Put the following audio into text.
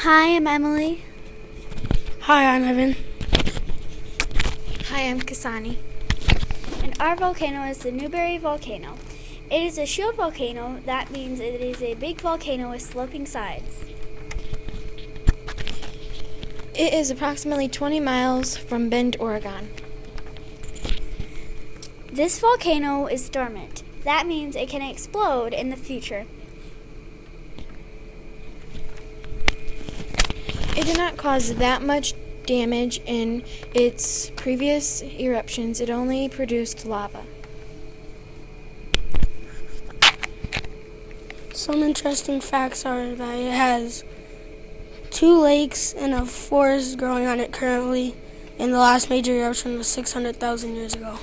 Hi, I'm Emily. Hi, I'm Evan. Hi, I'm Kasani. And our volcano is the Newberry Volcano. It is a shield volcano. That means it is a big volcano with sloping sides. It is approximately 20 miles from Bend, Oregon. This volcano is dormant. That means it can explode in the future. It did not cause that much damage in its previous eruptions. It only produced lava. Some interesting facts are that it has 2 lakes and a forest growing on it currently, and the last major eruption was 600,000 years ago.